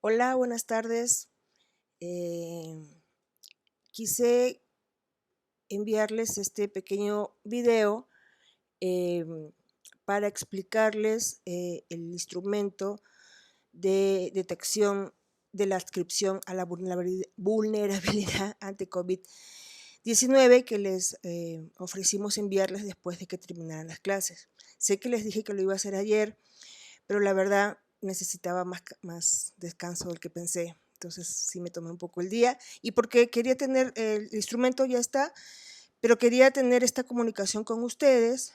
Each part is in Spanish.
Hola, buenas tardes. Eh, Quise enviarles este pequeño video em, para explicarles el instrumento de detección de la adscripción a la vulnerabilidad ante COVID-19 que les ofrecimos enviarles después de que terminaran las clases. Sé que les dije que lo iba a hacer ayer, pero la verdad necesitaba más descanso del que pensé. Entonces sí me tomé un poco el día y porque quería tener, el instrumento ya está, pero quería tener esta comunicación con ustedes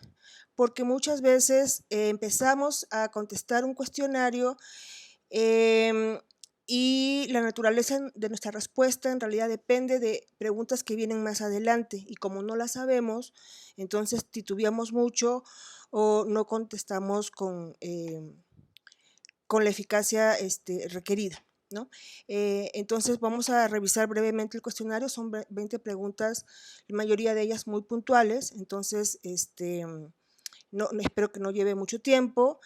porque muchas veces empezamos a contestar un cuestionario eh, y la naturaleza de nuestra respuesta en realidad depende de preguntas que vienen más adelante y como no las sabemos, entonces titubeamos mucho o no contestamos con la eficacia requerida, ¿no? Entonces vamos a revisar brevemente el cuestionario, son 20 preguntas, la mayoría de ellas muy puntuales, entonces espero que no lleve mucho tiempo.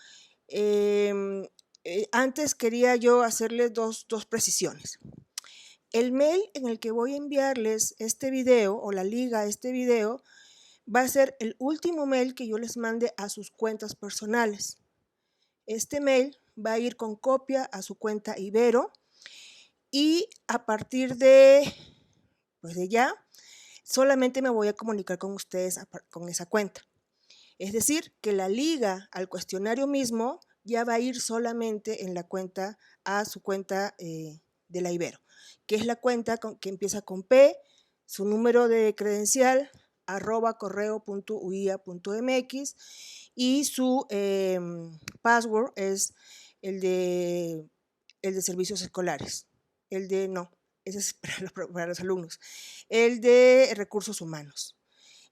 Antes quería yo hacerles dos precisiones. El mail en el que voy a enviarles este video o la liga a este video va a ser el último mail que yo les mande a sus cuentas personales. Este mail va a ir con copia a su cuenta Ibero y a partir pues de ya, solamente me voy a comunicar con ustedes con esa cuenta. Es decir, que la liga al cuestionario mismo ya va a ir solamente en la cuenta, a su cuenta de la Ibero, que es la cuenta que empieza con P, su número de credencial, @correo.uia.mx y su password es el de, el de servicios escolares, no, ese es para los alumnos, el de recursos humanos.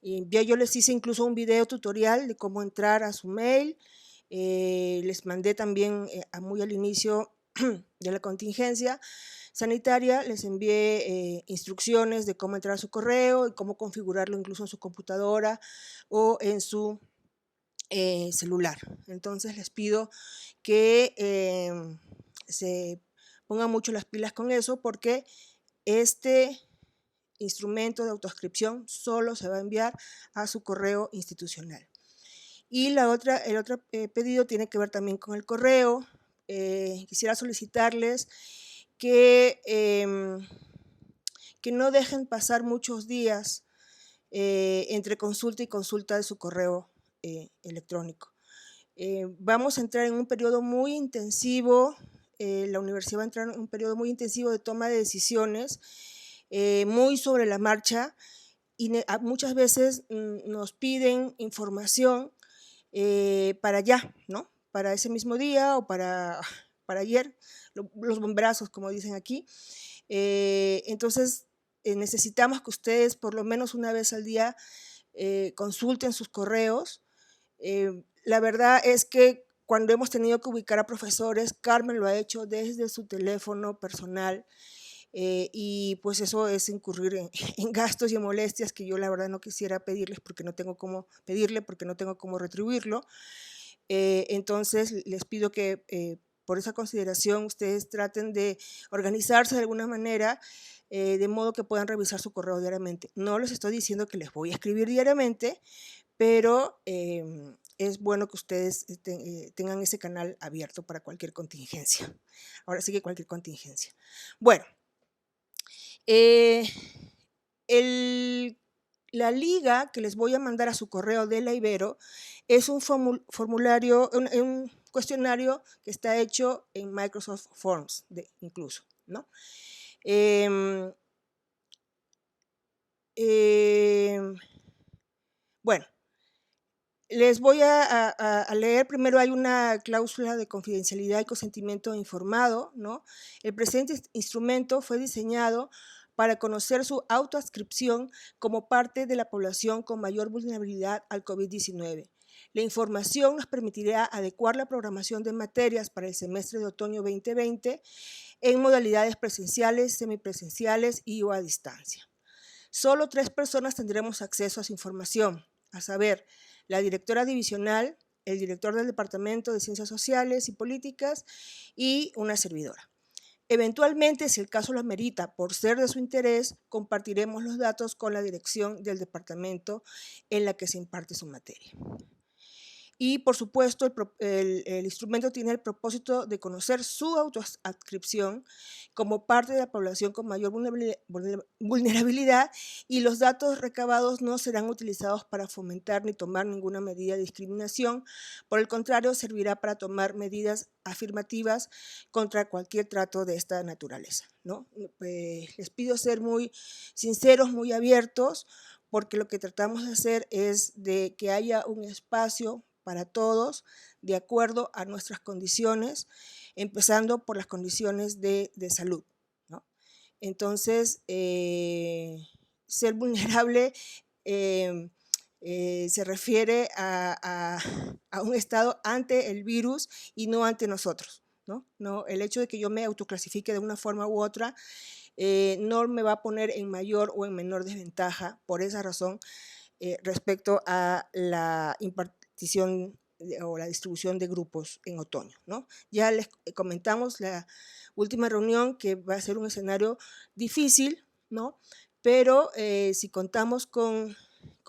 Y ya yo les hice incluso un video tutorial de cómo entrar a su mail. Les mandé también muy al inicio de la contingencia sanitaria, les envié instrucciones de cómo entrar a su correo y cómo configurarlo incluso en su computadora o en su celular. Entonces les pido que se pongan mucho las pilas con eso porque este instrumento de autoscripción solo se va a enviar a su correo institucional. Y el otro pedido tiene que ver también con el correo. Quisiera solicitarles que no dejen pasar muchos días entre consulta y consulta de su correo electrónico. Vamos a entrar en un periodo muy intensivo, la universidad va a entrar en un periodo muy intensivo de toma de decisiones, muy sobre la marcha, y muchas veces nos piden información para allá, ¿no? Para ese mismo día o para ayer, los bombrazos, como dicen aquí. Entonces, necesitamos que ustedes por lo menos una vez al día consulten sus correos. La verdad es que cuando hemos tenido que ubicar a profesores, Carmen lo ha hecho desde su teléfono personal y pues eso es incurrir en gastos y en molestias que yo la verdad no quisiera pedirles porque no tengo cómo pedirle, porque no tengo cómo retribuirlo. Entonces les pido que por esa consideración ustedes traten de organizarse de alguna manera de modo que puedan revisar su correo diariamente. No les estoy diciendo que les voy a escribir diariamente, pero es bueno que ustedes tengan ese canal abierto para cualquier contingencia. Ahora sí que cualquier contingencia. Bueno, la liga que les voy a mandar a su correo de la Ibero es un formulario, un cuestionario que está hecho en Microsoft Forms, incluso, ¿no? Bueno, les voy a leer, primero hay una cláusula de confidencialidad y consentimiento informado, ¿no? El presente instrumento fue diseñado para conocer su autoadscripción como parte de la población con mayor vulnerabilidad al COVID-19. La información nos permitirá adecuar la programación de materias para el semestre de otoño 2020 en modalidades presenciales, semipresenciales y o a distancia. Solo 3 personas tendremos acceso a esa información, a saber, la directora divisional, el director del Departamento de Ciencias Sociales y Políticas y una servidora. Eventualmente, si el caso lo amerita, por ser de su interés, compartiremos los datos con la dirección del departamento en la que se imparte su materia. Y, por supuesto, el instrumento tiene el propósito de conocer su autoadscripción como parte de la población con mayor vulnerabilidad, y los datos recabados no serán utilizados para fomentar ni tomar ninguna medida de discriminación. Por el contrario, servirá para tomar medidas afirmativas contra cualquier trato de esta naturaleza, ¿no? Les pido ser muy sinceros, muy abiertos, porque lo que tratamos de hacer es de que haya un espacio para todos, de acuerdo a nuestras condiciones, empezando por las condiciones de salud, ¿no? Entonces, ser vulnerable se refiere a un estado ante el virus y no ante nosotros, ¿no? No, el hecho de que yo me autoclasifique de una forma u otra no me va a poner en mayor o en menor desventaja por esa razón respecto a la impartición o la distribución de grupos en otoño, ¿no? Ya les comentamos la última reunión que va a ser un escenario difícil, ¿no? Pero si contamos con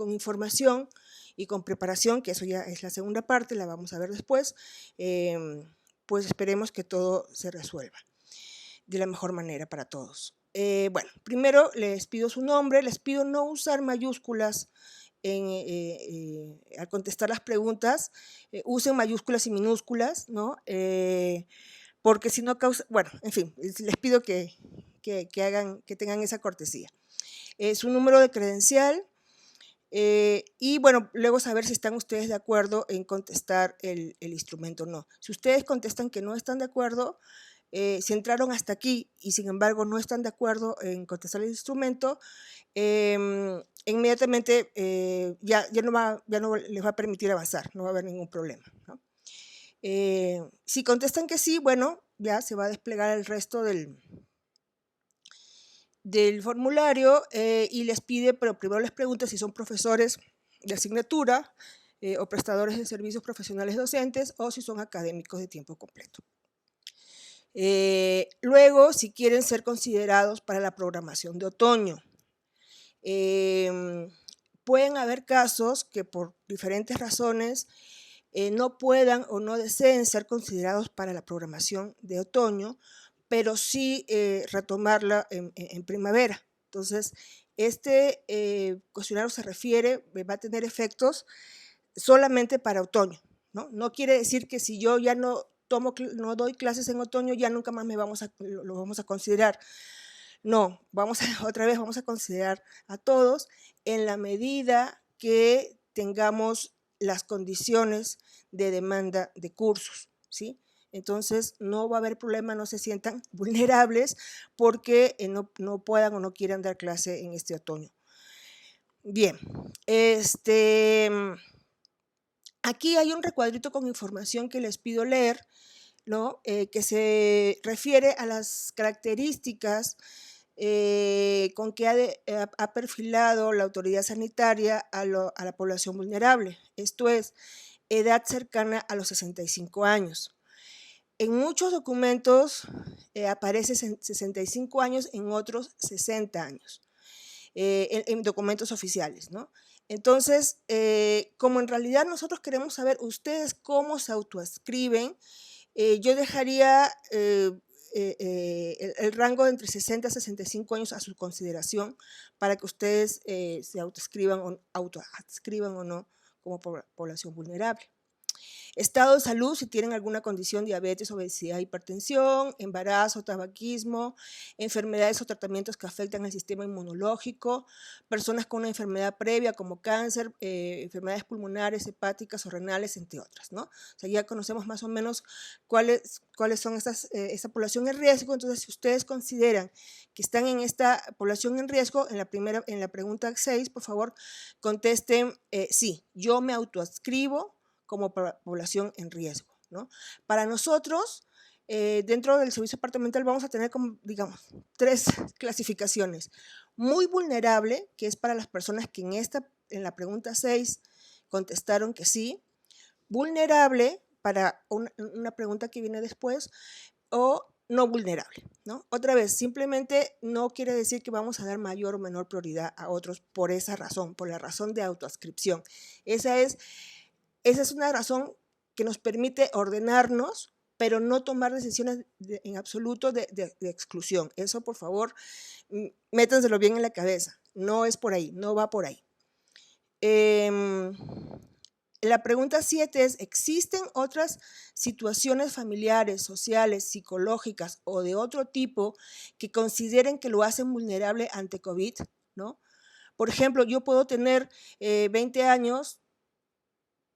información y con preparación, que eso ya es la segunda parte, la vamos a ver después, pues esperemos que todo se resuelva de la mejor manera para todos. Bueno, primero les pido su nombre, les pido no usar mayúsculas al contestar las preguntas, usen mayúsculas y minúsculas, ¿no? Porque si no causa, bueno, en fin, les pido que tengan esa cortesía. Su número de credencial, y bueno, luego saber si están ustedes de acuerdo en contestar el instrumento o no. Si ustedes contestan que no están de acuerdo, si entraron hasta aquí y sin embargo no están de acuerdo en contestar el instrumento, inmediatamente ya no les va a permitir avanzar, no va a haber ningún problema, ¿no? Si contestan que sí, bueno, ya se va a desplegar el resto del formulario y les pide, pero primero les pregunta si son profesores de asignatura o prestadores de servicios profesionales docentes o si son académicos de tiempo completo. Luego, si quieren ser considerados para la programación de otoño. Pueden haber casos que por diferentes razones no puedan o no deseen ser considerados para la programación de otoño, pero sí retomarla en primavera. Entonces, este cuestionario se refiere, va a tener efectos solamente para otoño, ¿no? No quiere decir que si yo ya no doy clases en otoño, ya nunca más lo vamos a considerar. No, otra vez vamos a considerar a todos en la medida que tengamos las condiciones de demanda de cursos, ¿sí? Entonces, no va a haber problema, no se sientan vulnerables porque no puedan o no quieran dar clase en este otoño. Bien, aquí hay un recuadrito con información que les pido leer, ¿no? Que se refiere a las características con que ha perfilado la autoridad sanitaria a la población vulnerable. Esto es, edad cercana a los 65 años. En muchos documentos aparece 65 años, en otros 60 años, en documentos oficiales, ¿no? Entonces, como en realidad nosotros queremos saber ustedes cómo se autoadscriben, yo dejaría el rango de entre 60 a 65 años a su consideración para que ustedes se autoadscriban o no como población vulnerable. Estado de salud, si tienen alguna condición, diabetes, obesidad, hipertensión, embarazo, tabaquismo, enfermedades o tratamientos que afectan al sistema inmunológico, personas con una enfermedad previa como cáncer, enfermedades pulmonares, hepáticas o renales, entre otras, ¿no? O sea, ya conocemos más o menos cuáles son esta población en riesgo. Entonces, si ustedes consideran que están en esta población en riesgo, en la pregunta 6, por favor, contesten sí, yo me autoadscribo como población en riesgo, ¿no? Para nosotros, dentro del servicio departamental vamos a tener, como, digamos, 3 clasificaciones. Muy vulnerable, que es para las personas que en la pregunta 6 contestaron que sí. Vulnerable, para una pregunta que viene después, o no vulnerable, ¿no? Otra vez, simplemente no quiere decir que vamos a dar mayor o menor prioridad a otros por esa razón, por la razón de autoadscripción. Esa es una razón que nos permite ordenarnos, pero no tomar decisiones en absoluto de exclusión. Eso, por favor, métanselo bien en la cabeza. No es por ahí, no va por ahí. La pregunta 7 es, ¿existen otras situaciones familiares, sociales, psicológicas o de otro tipo que consideren que lo hacen vulnerable ante COVID? ¿No? Por ejemplo, yo puedo tener 20 años,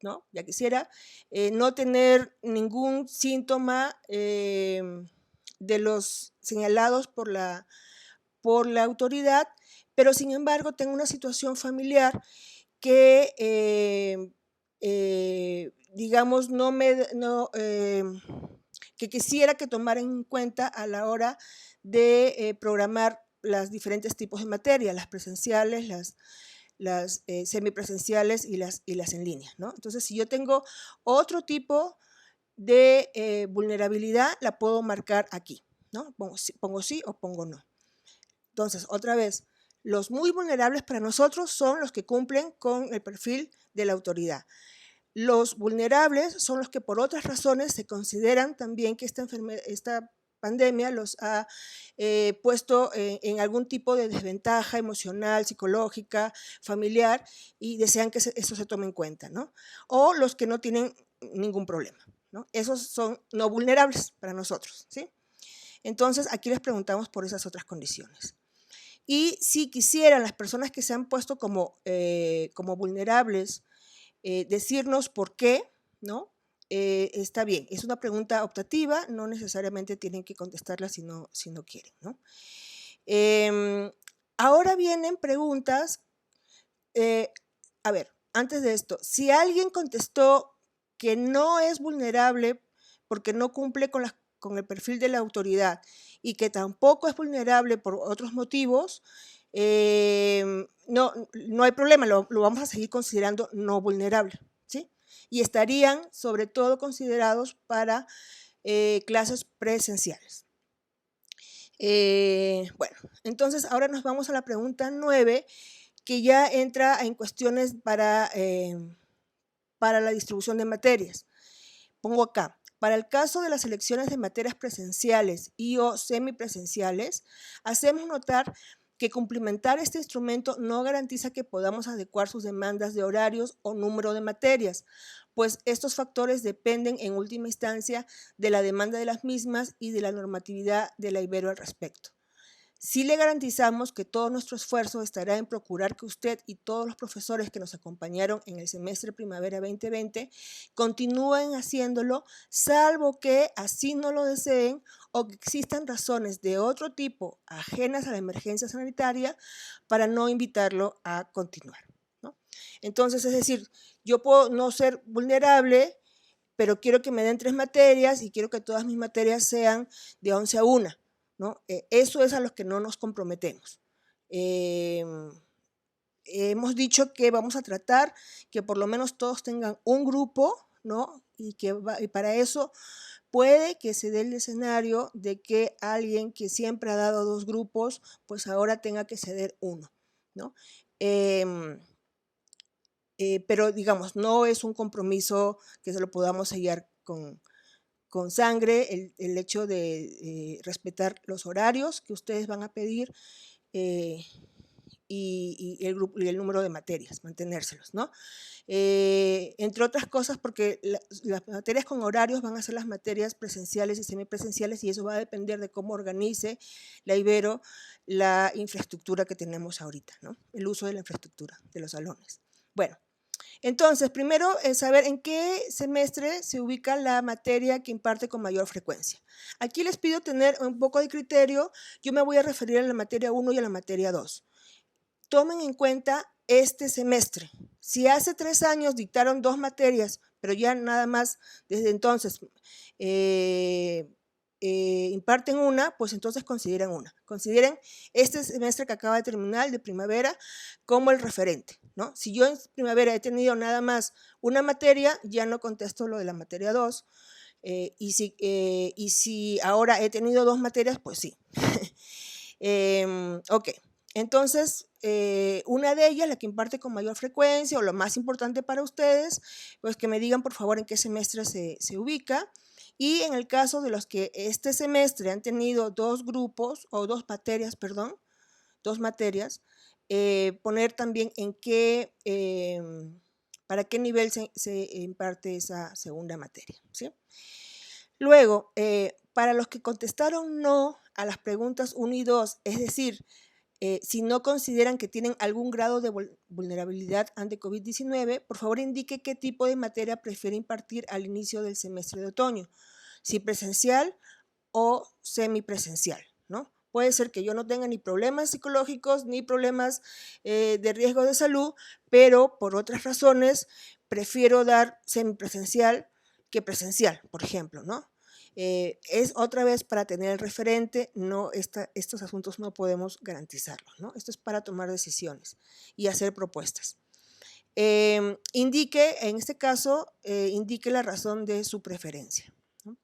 ¿no? Ya quisiera, no tener ningún síntoma de los señalados por la autoridad, pero sin embargo tengo una situación familiar que, digamos, que quisiera que tomaran en cuenta a la hora de programar los diferentes tipos de materia, las presenciales, las semipresenciales y las en línea, ¿no? Entonces, si yo tengo otro tipo de vulnerabilidad, la puedo marcar aquí, ¿no? Pongo sí o pongo no. Entonces, otra vez, los muy vulnerables para nosotros son los que cumplen con el perfil de la autoridad. Los vulnerables son los que por otras razones se consideran también que esta pandemia los ha puesto en algún tipo de desventaja emocional, psicológica, familiar, y desean que eso se tome en cuenta, ¿no? O los que no tienen ningún problema, ¿no? Esos son no vulnerables para nosotros, ¿sí? Entonces, aquí les preguntamos por esas otras condiciones. Y si quisieran las personas que se han puesto como vulnerables decirnos por qué, ¿no? Está bien, es una pregunta optativa, no necesariamente tienen que contestarla si no quieren, ¿no? Ahora vienen preguntas, a ver, antes de esto, si alguien contestó que no es vulnerable porque no cumple con el perfil de la autoridad y que tampoco es vulnerable por otros motivos, no hay problema, lo vamos a seguir considerando no vulnerable, ¿sí? Y estarían sobre todo considerados para clases presenciales. Bueno, entonces ahora nos vamos a la pregunta 9, que ya entra en cuestiones para la distribución de materias. Pongo acá, para el caso de las selecciones de materias presenciales y o semipresenciales, hacemos notar que cumplimentar este instrumento no garantiza que podamos adecuar sus demandas de horarios o número de materias, pues estos factores dependen en última instancia de la demanda de las mismas y de la normatividad de la Ibero al respecto. Sí le garantizamos que todo nuestro esfuerzo estará en procurar que usted y todos los profesores que nos acompañaron en el semestre primavera 2020 continúen haciéndolo, salvo que así no lo deseen o que existan razones de otro tipo ajenas a la emergencia sanitaria para no invitarlo a continuar, ¿no? Entonces, es decir, yo puedo no ser vulnerable, pero quiero que me den 3 materias y quiero que todas mis materias sean de 11 a 1. ¿No? Eso es a los que no nos comprometemos. Hemos dicho que vamos a tratar que por lo menos todos tengan un grupo, ¿no? Y para eso puede que se dé el escenario de que alguien que siempre ha dado 2 grupos, pues ahora tenga que ceder uno, ¿no? Pero digamos, no es un compromiso que se lo podamos sellar con sangre, el hecho de respetar los horarios que ustedes van a pedir y el número de materias, mantenérselos, ¿no? Entre otras cosas, porque las materias con horarios van a ser las materias presenciales y semipresenciales y eso va a depender de cómo organice la Ibero la infraestructura que tenemos ahorita, ¿no? El uso de la infraestructura de los salones. Bueno. Entonces, primero es saber en qué semestre se ubica la materia que imparte con mayor frecuencia. Aquí les pido tener un poco de criterio. Yo me voy a referir a la materia 1 y a la materia 2. Tomen en cuenta este semestre. Si hace 3 años dictaron 2 materias, pero ya nada más desde entonces imparten una, pues entonces consideran una. Consideren este semestre que acaba de terminar, de primavera, como el referente, ¿no? Si yo en primavera he tenido nada más una materia, ya no contesto lo de la materia 2, y si ahora he tenido 2 materias, pues sí. Ok, entonces, una de ellas, la que imparte con mayor frecuencia o lo más importante para ustedes, pues que me digan por favor en qué semestre se ubica. Y en el caso de los que este semestre han tenido 2 grupos o 2 materias, perdón, 2 materias, poner también en qué, para qué nivel se imparte esa segunda materia, ¿sí? Luego, para los que contestaron no a las preguntas 1 y 2, es decir, si no consideran que tienen algún grado de vulnerabilidad ante COVID-19, por favor indique qué tipo de materia prefiere impartir al inicio del semestre de otoño, si presencial o semipresencial, ¿no? Puede ser que yo no tenga ni problemas psicológicos ni problemas de riesgo de salud, pero por otras razones prefiero dar semipresencial que presencial, por ejemplo, ¿no? Es otra vez para tener el referente, no estos asuntos no podemos garantizarlos, ¿no? Esto es para tomar decisiones y hacer propuestas. Indique, en este caso, indique la razón de su preferencia, ¿no?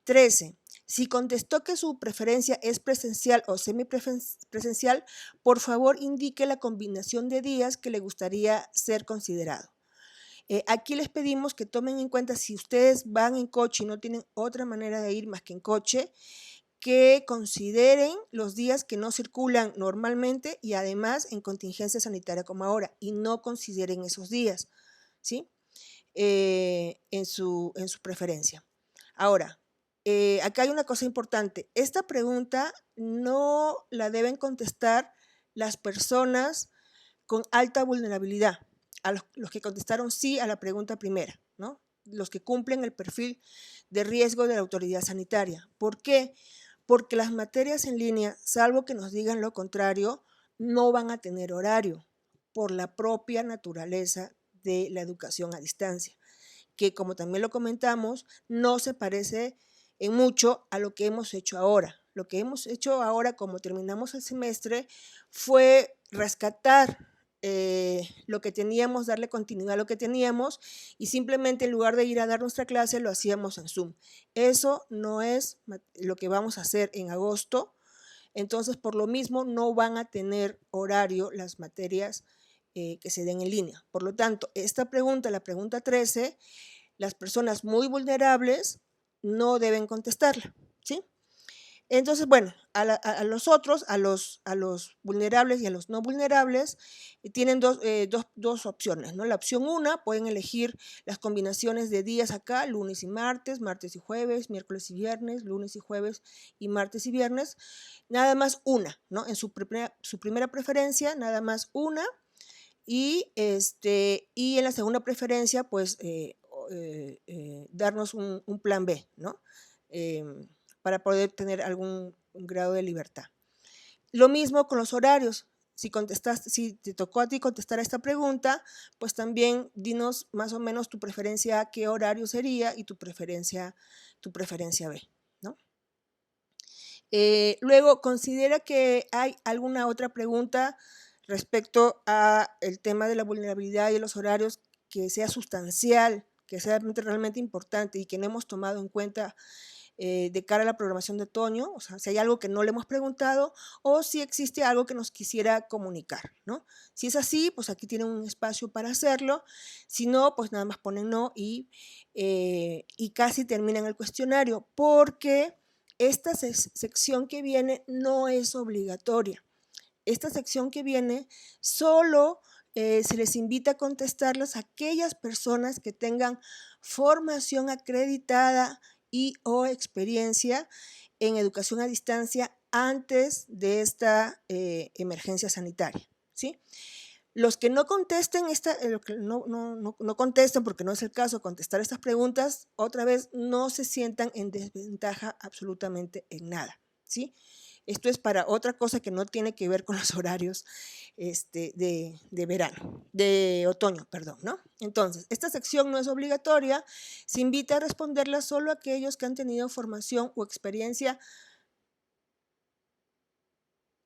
13. Si contestó que su preferencia es presencial o semipresencial, por favor indique la combinación de días que le gustaría ser considerado. Aquí les pedimos que tomen en cuenta si ustedes van en coche y no tienen otra manera de ir más que en coche, que consideren los días que no circulan normalmente y además en contingencia sanitaria como ahora, y no consideren esos días, ¿sí? En su preferencia. Ahora, acá hay una cosa importante. Esta pregunta no la deben contestar las personas con alta vulnerabilidad, a los que contestaron sí a la pregunta primera, ¿no? Los que cumplen el perfil de riesgo de la autoridad sanitaria. ¿Por qué? Porque las materias en línea, salvo que nos digan lo contrario, no van a tener horario por la propia naturaleza de la educación a distancia, que como también lo comentamos, no se parece en mucho a lo que hemos hecho ahora. Lo que hemos hecho ahora, como terminamos el semestre, fue rescatar lo que teníamos, darle continuidad a lo que teníamos y simplemente en lugar de ir a dar nuestra clase lo hacíamos en Zoom. Eso no es lo que vamos a hacer en agosto, entonces por lo mismo no van a tener horario las materias que se den en línea. Por lo tanto, esta pregunta, la pregunta 13, las personas muy vulnerables no deben contestarla, ¿sí? Entonces, bueno, a los otros, a los vulnerables y a los no vulnerables, tienen dos opciones, ¿no? La opción 1, pueden elegir las combinaciones de días acá, lunes y martes y jueves, miércoles y viernes, lunes y jueves y martes y viernes, nada más una, ¿no? En su primera preferencia, nada más una, y en la segunda preferencia, pues, darnos un plan B, ¿no? Para poder tener algún grado de libertad. Lo mismo con los horarios. Si te tocó a ti contestar a esta pregunta, pues también dinos más o menos tu preferencia A, qué horario sería, y tu preferencia B, ¿no? Luego, considera que hay alguna otra pregunta respecto a el tema de la vulnerabilidad y de los horarios que sea sustancial, que sea realmente importante y que no hemos tomado en cuenta de cara a la programación de otoño, o sea, si hay algo que no le hemos preguntado o si existe algo que nos quisiera comunicar, ¿no? Si es así, pues aquí tienen un espacio para hacerlo, si no, pues nada más ponen no y casi terminan el cuestionario, porque esta sección que viene no es obligatoria. Esta sección que viene solo se les invita a contestarlas a aquellas personas que tengan formación acreditada y o experiencia en educación a distancia antes de esta emergencia sanitaria, ¿sí? Los que no contesten, no contesten porque no es el caso contestar estas preguntas, otra vez no se sientan en desventaja absolutamente en nada, ¿sí? Esto es para otra cosa que no tiene que ver con los horarios de verano, de otoño, perdón, ¿no? Entonces, esta sección no es obligatoria, se invita a responderla solo a aquellos que han tenido formación o experiencia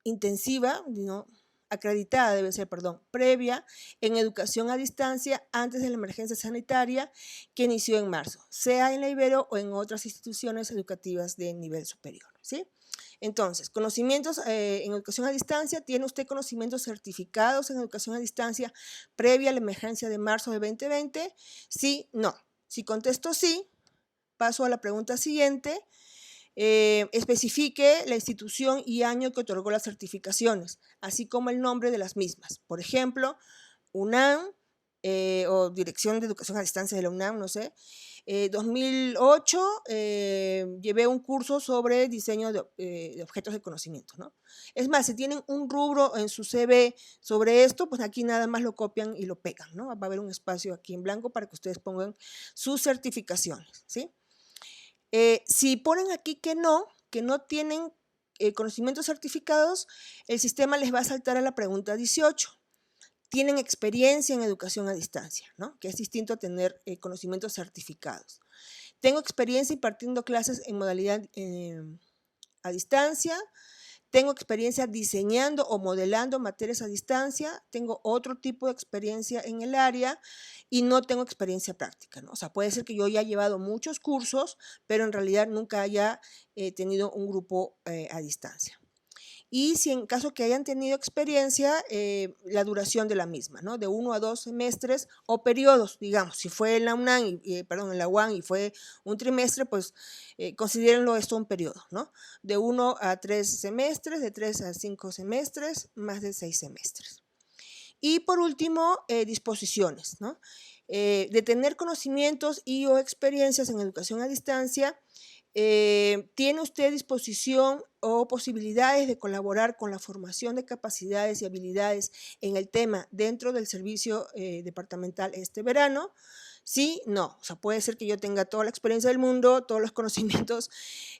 intensiva, ¿no? acreditada debe ser, perdón, previa en educación a distancia antes de la emergencia sanitaria que inició en marzo, sea en la Ibero o en otras instituciones educativas de nivel superior, ¿sí? Entonces, conocimientos en educación a distancia, ¿tiene usted conocimientos certificados en educación a distancia previa a la emergencia de marzo de 2020? Sí, no. Si contesto sí, paso a la pregunta siguiente. Especifique la institución y año que otorgó las certificaciones, así como el nombre de las mismas. Por ejemplo, UNAM o Dirección de Educación a Distancia de la UNAM, no sé. 2008 llevé un curso sobre diseño de objetos de conocimiento, ¿no? Es más, si tienen un rubro en su CV sobre esto, pues aquí nada más lo copian y lo pegan, ¿no? Va a haber un espacio aquí en blanco para que ustedes pongan sus certificaciones, ¿sí? Si ponen aquí que no tienen conocimientos certificados, el sistema les va a saltar a la pregunta 18. Tienen experiencia en educación a distancia, ¿no? Que es distinto a tener conocimientos certificados. Tengo experiencia impartiendo clases en modalidad a distancia. Tengo experiencia diseñando o modelando materias a distancia, tengo otro tipo de experiencia en el área y no tengo experiencia práctica, ¿no? O sea, puede ser que yo haya llevado muchos cursos, pero en realidad nunca haya tenido un grupo a distancia. Y si en caso que hayan tenido experiencia, la duración de la misma, ¿no? De 1 a 2 semestres o periodos, digamos, si fue en la UNAM, en la UAM y fue un trimestre, pues considérenlo esto un periodo, ¿no? De 1 a 3 semestres, de 3 a 5 semestres, más de 6 semestres. Y por último, disposiciones, ¿no? De tener conocimientos y o experiencias en educación a distancia. ¿Tiene usted disposición o posibilidades de colaborar con la formación de capacidades y habilidades en el tema dentro del servicio departamental este verano? Sí, no. O sea, puede ser que yo tenga toda la experiencia del mundo, todos los conocimientos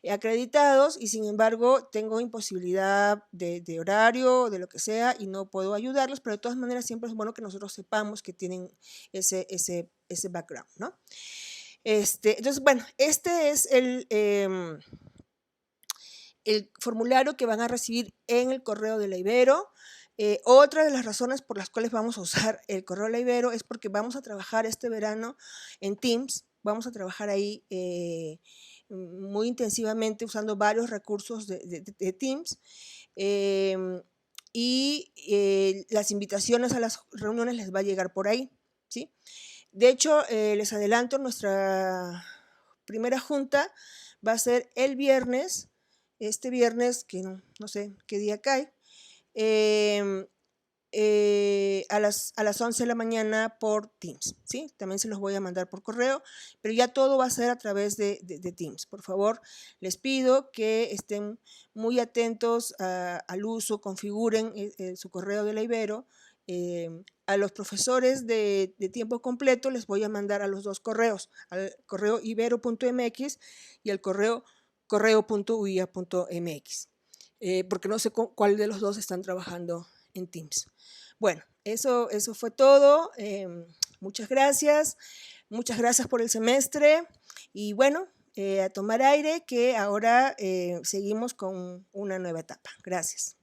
acreditados y sin embargo tengo imposibilidad de horario, de lo que sea y no puedo ayudarlos, pero de todas maneras siempre es bueno que nosotros sepamos que tienen ese background, ¿no? Entonces, bueno, este es el formulario que van a recibir en el correo de la Ibero. Otra de las razones por las cuales vamos a usar el correo de la Ibero es porque vamos a trabajar este verano en Teams, vamos a trabajar ahí muy intensivamente usando varios recursos de Teams y las invitaciones a las reuniones les va a llegar por ahí, ¿sí? De hecho, les adelanto, nuestra primera junta va a ser el viernes, este viernes, que no sé qué día cae, a las 11 de la mañana por Teams, ¿sí? También se los voy a mandar por correo, pero ya todo va a ser a través de Teams. Por favor, les pido que estén muy atentos al uso, configuren su correo de la Ibero. A los profesores de tiempo completo les voy a mandar a los dos correos, al correo ibero.mx y al correo.uia.mx, porque no sé cuál de los dos están trabajando en Teams. Bueno, eso fue todo. Muchas gracias por el semestre y bueno, a tomar aire que ahora seguimos con una nueva etapa. Gracias.